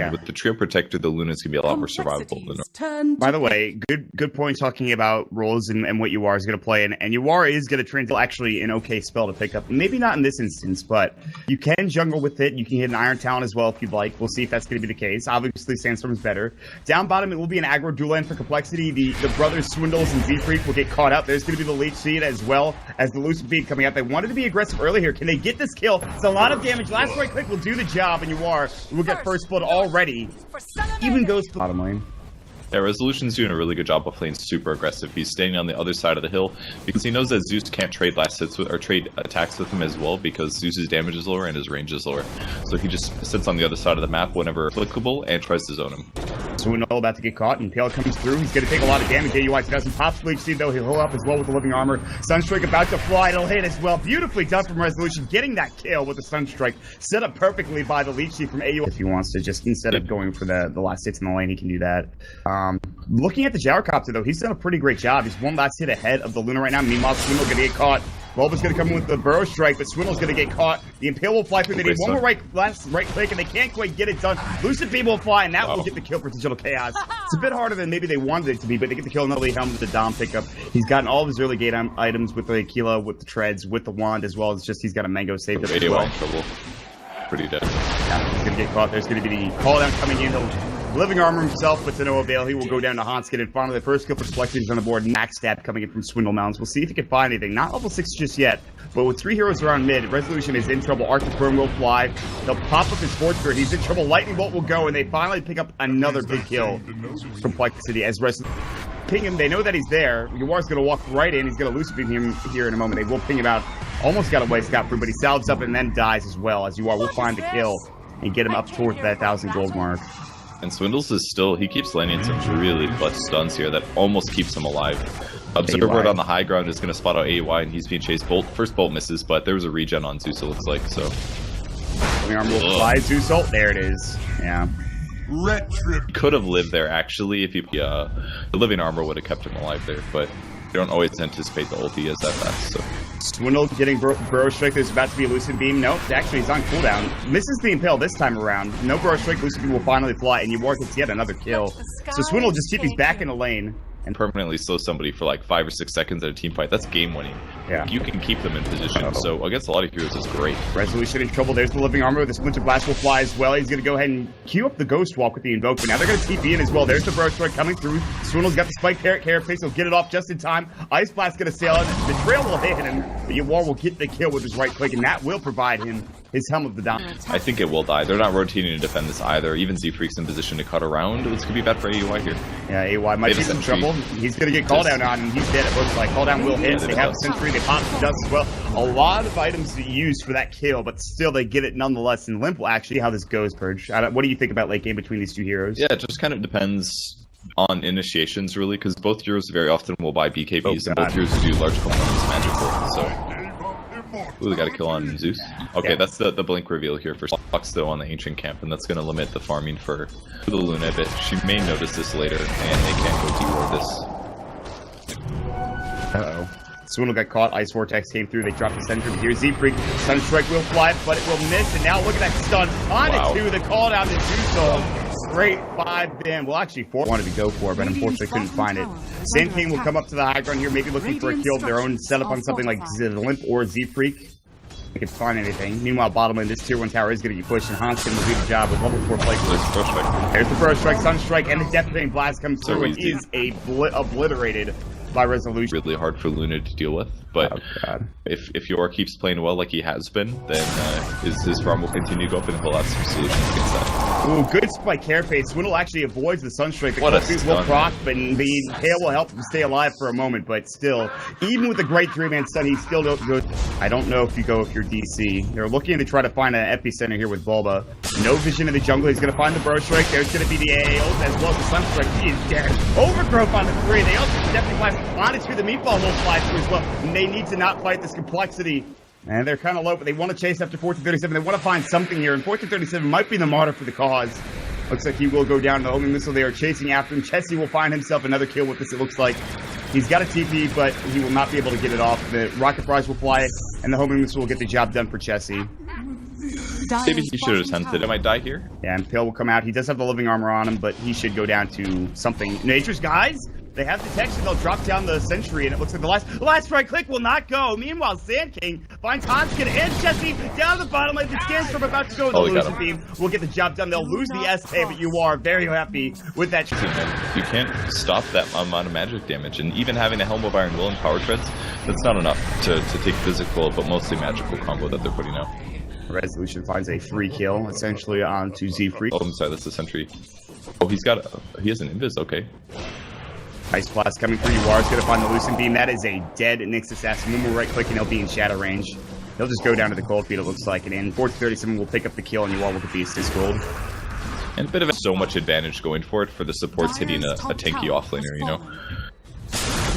And with the Trio Protector, the Luna's going to be a lot more survivable than... By the way, good point talking about roles and what UR is going to play. And UR is going to translate actually an okay spell to pick up. Maybe not in this instance, but you can jungle with it. You can hit an Iron Talon as well if you'd like. We'll see if that's going to be the case. Obviously, Sandstorm's better. Down bottom, it will be an aggro dual lane for complexity. The brothers Swindles and Z-Freak will get caught up. There's going to be the leech seed as well as the Lucid Beam coming out. They wanted to be aggressive early here. Can they get this kill? It's a lot of damage. Last right click will do the job, and UR will get first blood already. Even goes to the bottom lane. Yeah, Resolution's doing a really good job of playing super aggressive. He's standing on the other side of the hill because he knows that Zeus can't trade last hits with, or trade attacks with him as well, because Zeus's damage is lower and his range is lower. So he just sits on the other side of the map whenever applicable and tries to zone him. Swindle about to get caught, and Pale comes through. He's going to take a lot of damage. AUI doesn't pop Bleach Seed, though. He'll hold up as well with the living armor. Sunstrike about to fly. It'll hit as well. Beautifully done from Resolution, getting that kill with the Sunstrike. Set up perfectly by the Leech Seed from AUI. If he wants to, just instead of going for the last hits in the lane, he can do that. Looking at the Gyrocopter, though, he's done a pretty great job. He's one last hit ahead of the Luna right now. Meanwhile, Swindle going to get caught. Bulba's going to come in with the Burrow Strike, but Swindle's going to get caught. The Impale will fly through. They need one more last right click, and they can't quite get it done. Lucid Beam will fly, and that will get the kill for Digital Chaos. It's a bit harder than maybe they wanted it to be, but they get the kill. Another helm with the Dom pickup. He's gotten all of his early gate items with the Aquila, with the Treads, with the Wand, as well as just he's got a Mango saved up as well. Trouble. Pretty dead. Yeah, he's going to get caught. There's going to be the call down coming in. He'll living armor himself, but to no avail. He will go down to Hanskin, and finally the first kill for Complexities on the board. Max stab coming in from Swindle Mountains. We'll see if he can find anything. Not level 6 just yet, but with 3 heroes around mid, Resolution is in trouble. Arctic Burn will fly. They'll pop up his Force Spirit. He's in trouble. Lightning Bolt will go, and they finally pick up another big kill. Complexity as Resolution ping him. They know that he's there. UR's going to walk right in. He's going to Lucid Beam him here in a moment. They will ping him out. Almost got away scot-free, but he salves up and then dies as well, as UR will find the kill and get him up towards that 1,000 gold mark. And Swindles is still, he keeps landing some really clutch stuns here that almost keeps him alive. Observer on the high ground is going to spot out AY, and he's being chased. First bolt misses, but there was a regen on Zeus, it looks like, so. The arm will fly Zeus ult. There it is. Yeah. Could have lived there, actually, if he, the living armor would have kept him alive there, but they don't always anticipate the ulti as that fast, so. Swindle getting Burrow Strike. There's about to be a Lucid Beam. Nope, actually he's on cooldown. Misses the Impale this time around. No Burrow Strike, Lucid Beam will finally fly, and UR gets yet another kill. So Swindle just keeps back in the lane. And permanently slow somebody for like 5 or 6 seconds at a team fight. That's game winning. Yeah. You can keep them in position. So against a lot of heroes, it's great. Resolution in trouble. There's the living armor. The Splinter Blast will fly as well. He's going to go ahead and queue up the Ghost Walk with the Invoke. But now they're going to TP in as well. There's the Burrow Strike coming through. Swindle's got the Spike Carapace. He'll get it off just in time. Ice Blast going to sail in. The Trail will hit him. But UR will get the kill with his right click, and that will provide him his Helm of the Dawn. I think it will die. They're not rotating to defend this either. Even Z-Freak's in position to cut around. This could be bad for AUI here. Yeah, AUI might be in trouble. He's going to get called down on, and he's dead. It looks like call down will hit. They have a Sentry. They pop the dust as well. A lot of items to use for that kill, but still they get it nonetheless. And Limp will actually how this goes, Purge. What do you think about late game between these two heroes? Yeah, it just kind of depends on initiations, really, because both heroes very often will buy BKBs, and both heroes do large components magical. So. Ooh, they got a kill on Zeus. Okay, yeah. That's the blink reveal here for Fox, though, on the Ancient Camp, and that's going to limit the farming for the Luna a bit. She may notice this later, and they can't go deal this. Uh-oh. Swindle got caught. Ice Vortex came through. They dropped the Sentry. Here's Z-Freak. Sunstrike will fly, but it will miss, and now look at that stun. On it, the call down to Zeus. Straight 5 bam. Well, actually, 4 wanted to go for, but unfortunately couldn't find it. Sand King will come up to the high ground here, maybe looking for a kill of their own setup on something like Limp or Z-Freak. They can find anything. Meanwhile, bottom lane, this tier 1 tower is going to get pushed, and Hanskin will do the job with level 4 placement. There's the Burrow Strike, Sunstrike, and the Death Blast comes through and is obliterated by Resolution. Really hard for Luna to deal with, but if Yor keeps playing well like he has been, then his farm will continue to go up and he'll have some solutions against that. Ooh, good spike Carapace. Swindle actually avoids the Sunstrike. The what a stun. Will proc, but the hail will help him stay alive for a moment, but still, even with the great 3-man stun, he still don't go. I don't know if you go if you're DC. They're looking to try to find an epicenter here with Bulba. No vision in the jungle. He's going to find the Burrow Strike. There's going to be the AA ult as well as the Sunstrike. He is dead. Overgrowth on the 3. They also definitely blast on it through the meatball will fly through as well. And they need to not fight this complexity. And they're kind of low, but they want to chase after 1437. They want to find something here, and 1437 might be the martyr for the cause. Looks like he will go down to the homing missile. They are chasing after him. Chessie will find himself another kill with this, it looks like. He's got a TP, but he will not be able to get it off. The rocket prize will fly, and the homing missile will get the job done for Chessie. Maybe he should have attempted. It might die here. Yeah, and Pale will come out. He does have the living armor on him, but he should go down to something. Nature's guys, they have detection. They'll drop down the sentry, and it looks like the last right click will not go. Meanwhile, Sand King finds Hanskin and Jesse down the bottom lane. The Scanstorm about to go in the illusion beam. We'll get the job done. They'll lose the SK, but you are very happy with that. You can't stop that amount of magic damage, and even having a Helm of Iron Will and Power Treads, that's not enough to take physical, but mostly magical combo that they're putting out. Resolution finds a free kill, essentially, onto Z-Freak. Oh, I'm sorry, that's the sentry. Oh, he has an invis, okay. Ice Blast coming through. You are going to find the Lucent Beam. That is a dead Nyx Assassin. One more right click and he'll be in shadow range. He'll just go down to the cold feet, it looks like. And in 437 will pick up the kill, and you all will get the assist gold. And a bit of so much advantage going for it for the supports hitting a tanky offlaner, you know?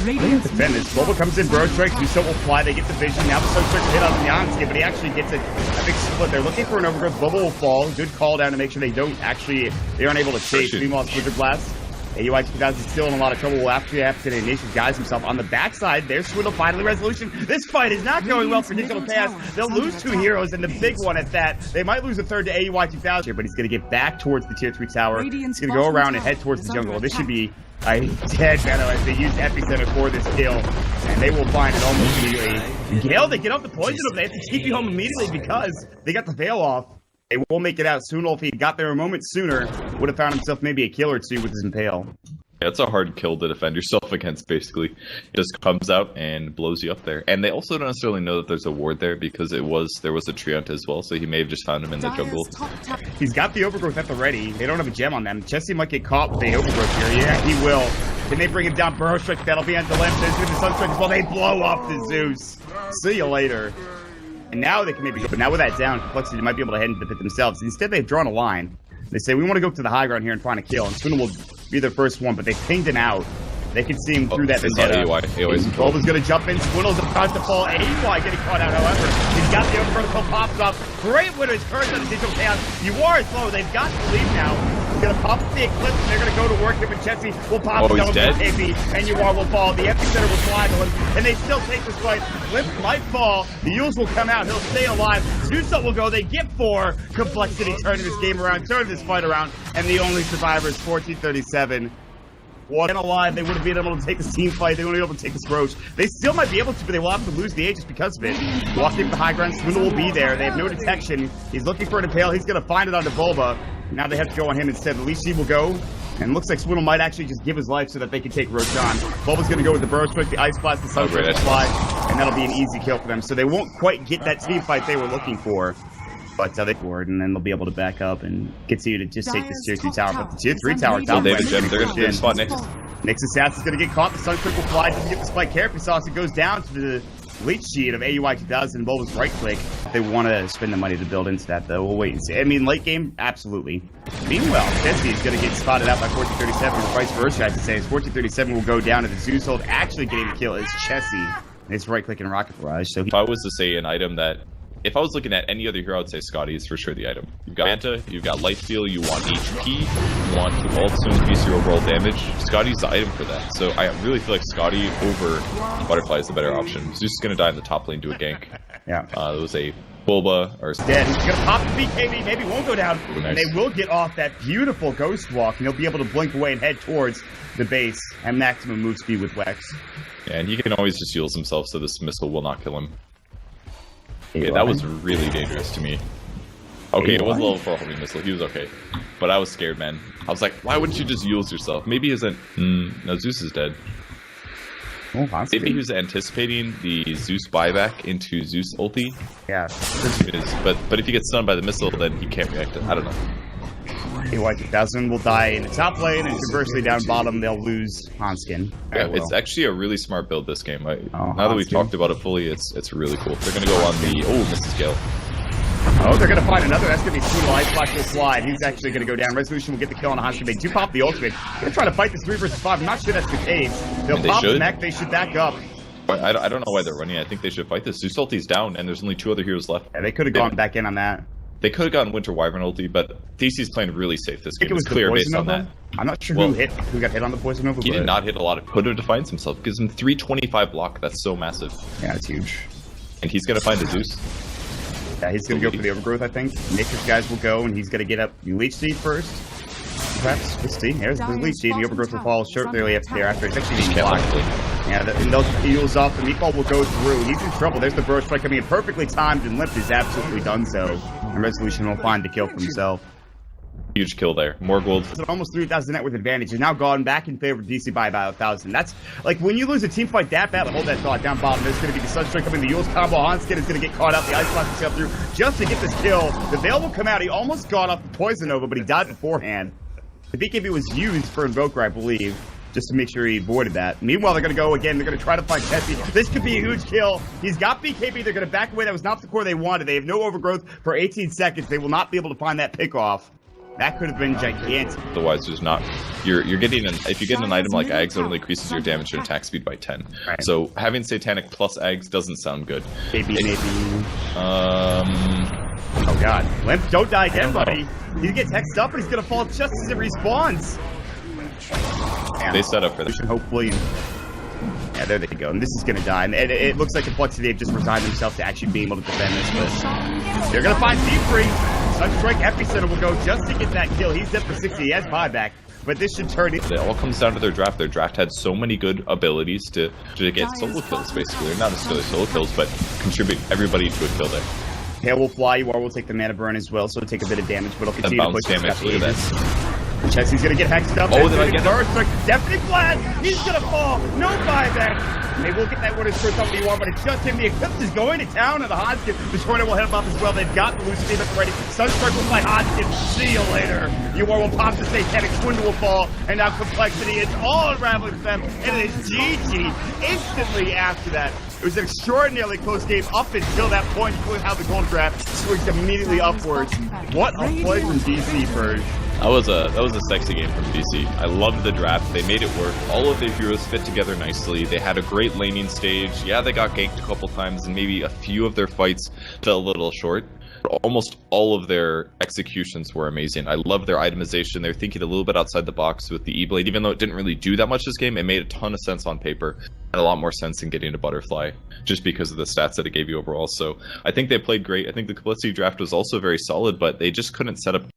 Defend this. Boba comes in, Bro Strike, Zuso will fly, they get the vision. Now the Sunstrike will hit on Yansky, but he actually gets a big split. They're looking for an overgrowth. Boba will fall. Good call down to make sure they aren't able to chase. Meanwhile, Blizzard Blast. AUI 2000 is still in a lot of trouble after the Nation guys himself on the backside. There's Swindle finally resolution. This fight is not going well for Digital Chaos. They'll lose 2 heroes and the big one at that. They might lose a third to AUI 2000 here, but he's going to get back towards the tier 3 tower. He's going to go around and head towards the jungle. This should be a dead battle as they use Epicenter for this kill. And they will find it almost immediately. Gale, they get off the poison, but they have to keep you home immediately because they got the veil off. They will make it out soon. If he got there a moment sooner, would have found himself maybe a kill or 2 with his Impale. Yeah, it's a hard kill to defend yourself against, basically. It just comes out and blows you up there. And they also don't necessarily know that there's a ward there because there was a Treant as well, so he may have just found him in the jungle. He's got the overgrowth at the ready. They don't have a gem on them. Chessie might get caught with the overgrowth here. Yeah, he will. Can they bring him down? Burrow Strike, that'll be on the left. There's going to be Sunstrike as well. They blow up the Zeus. See you later. And now they can maybe go, but now with that down, Complexity might be able to head into the pit themselves. Instead, they've drawn a line. They say, we want to go to the high ground here and find a kill. And Swindle will be their first one, but they pinged him out. They can see him through that vendetta. Boba's going to jump in. Swindle's about to fall. AUI getting caught out, however. He's got the oververtical pops up. Great winners, curse on the Digital Chaos. You are slow. They've got to leave now. He's going to pop the Eclipse, and they're going to go to work him, and Chessie will pop down with KP, and UR will fall. The Epicenter will fly to him, and they still take this fight. Limp might fall. The Yules will come out. He'll stay alive. Zuso will go. They get 4. Complexity turning this game around, turning this fight around, and the only survivor is 1437. What alive, they would have been able to take this team fight. They wouldn't be able to take this Roche. They still might be able to, but they will have to lose the Aegis because of it. Walking the high ground, Swindle will be there. They have no detection. He's looking for an Impale. He's going to find it onto Bulba. Now they have to go on him instead. At least he will go. And looks like Swindle might actually just give his life so that they can take Roche on. Bulba's going to go with the Burrow Strike, the Ice Blast, the Sunstrike fly, and that'll be an easy kill for them. So they won't quite get that team fight they were looking for. But they forward, and then they'll be able to back up and get to you to just take this tier 2 tower. But the tier 3 tower top lane, they're going to spot Nyx. Nyx Assassin's going to get caught. The Sunstrike will fly. Doesn't get the spike carefully sauce. It goes down to the leech sheet of AUI 2000 and Bulba's right click. They want to spend the money to build into that, though. We'll wait and see. I mean, late game, absolutely. Meanwhile, Chessie is going to get spotted out by 1437, or vice versa, I have to say. 1437 will go down to the Zeus hold. Actually getting the kill is Chessie. It's right click and Rocket Barrage. So if I was to say an item that, if I was looking at any other hero, I'd say Scotty is for sure the item. You've got Manta, you've got Lifesteal, you want HP, you want to also increase your overall damage. Scotty's the item for that. So I really feel like Scotty over Butterfly is the better option. Zeus is going to die in the top lane to a gank. Yeah. It was a Bulba or dead. He's going to pop the BKB, maybe won't go down. Nice. And they will get off that beautiful Ghost Walk, and he'll be able to blink away and head towards the base at maximum move speed with Wex. Yeah, and he can always just heal himself, so this missile will not kill him. Okay, that was really dangerous to me. Okay, it was a level 4 homing missile. He was okay. But I was scared, man. I was like, why wouldn't you just use yourself? Maybe he isn't... no, Zeus is dead. Oh, maybe he was anticipating the Zeus buyback into Zeus ulti. Yeah. But if he gets stunned by the missile, then he can't react to it. I don't know. AUI 2000 will die in the top lane, and conversely down bottom, they'll lose Hanskin. Yeah, it's actually a really smart build, this game. Now that we've talked about it fully, it's really cool. They're going to go on the... Oh, Mrs. Gale. Oh, they're going to find another. That's going to be Swindle. Ice Flash will slide. He's actually going to go down. Resolution will get the kill on Hanskin. They do pop the ultimate. They're going to try to fight this 3 versus 5. I'm not sure that's the case. They'll pop the mech. They should back up. I don't know why they're running. I think they should fight this. Zeus ulti's down, and there's only 2 other heroes left. Yeah, they could have gone back in on that. They could have gotten Winter Wyvern ulti, but DC's playing really safe this game. It was clear based on that. I'm not sure who got hit on the Poison Nova. He did not hit a lot. Could have defined himself. Gives him 325 block. That's so massive. Yeah, it's huge. And he's going to find the Zeus. Yeah, he's going to go for the overgrowth, I think. Nature's guys will go, and he's going to get up leech seed first. Perhaps, let's see. There's the leech seed, and the overgrowth will fall shortly thereafter. It's actually being blocked. Yeah, and those heals off, the meatball will go through. He's in trouble. There's the burst strike. I mean, perfectly timed, and Limp has absolutely done so. And Resolution will find the kill for himself. Huge kill there. More gold. Almost 3,000 net with advantage. Has now gone back in favor of DC by about 1,000. That's like when you lose a team fight that bad. Hold that thought down bottom. There's going to be the Sunstrike coming. The Yule's combo. Hanskin is going to get caught out. The Ice Blast himself through just to get this kill. The Veil will come out. He almost got off the Poison Nova, but he died beforehand. The BKB was used for Invoker, I believe, just to make sure he avoided that. Meanwhile, they're going to go again. They're going to try to find Tessie. This could be a huge kill. He's got BKB. They're going to back away. That was not the core they wanted. They have no overgrowth for 18 seconds. They will not be able to find that pick off. That could have been gigantic. Otherwise, there's not. You're getting if you get an item like Ags, it only increases your damage and attack speed by 10. Right. So having Satanic plus Ags doesn't sound good. Maybe. Oh god, Limp, don't die again, buddy. He gets hexed up, and he's gonna fall just as it respawns. Damn. They set up for this. Hopefully. Yeah, there they go. And this is gonna die. And it looks like Complexity have just resigned themselves to actually being able to defend this, but they're gonna find Deep-Free. Sunstrike Epicenter will go just to get that kill. He's dead for 60. He has buyback, but this should turn it. It all comes down to their draft. Their draft had so many good abilities to get solo kills, basically. Or not necessarily solo kills, but contribute everybody to a kill there. Hail will fly. You will take the mana burn as well, so it'll take a bit of damage, but it'll continue to push damage. Look at that. Chelsea's gonna get hexed up. Oh, did I get it? Definitely flat. He's gonna fall. No buyback. They will get that one as first up you want, but it's just him. The Eclipse is going to town, and the Hodgkin. The Tornado will head him up as well. They've got the Lucid up ready. Sunstrike will fly Hodgkin. See you later. You will pop the Satanic. Swindle will fall, and now Complexity is all unraveling for them, and it is GG instantly after that. It was an extraordinarily close game up until that point. You really how the gold draft swings immediately upwards. What a play from DC, Purge. That was a sexy game from DC. I loved the draft. They made it work. All of their heroes fit together nicely. They had a great laning stage. Yeah, they got ganked a couple times, and maybe a few of their fights fell a little short. But almost all of their executions were amazing. I love their itemization. They're thinking a little bit outside the box with the E-Blade. Even though it didn't really do that much this game, it made a ton of sense on paper. And a lot more sense in getting a Butterfly, just because of the stats that it gave you overall. So I think they played great. I think the Complexity draft was also very solid, but they just couldn't set up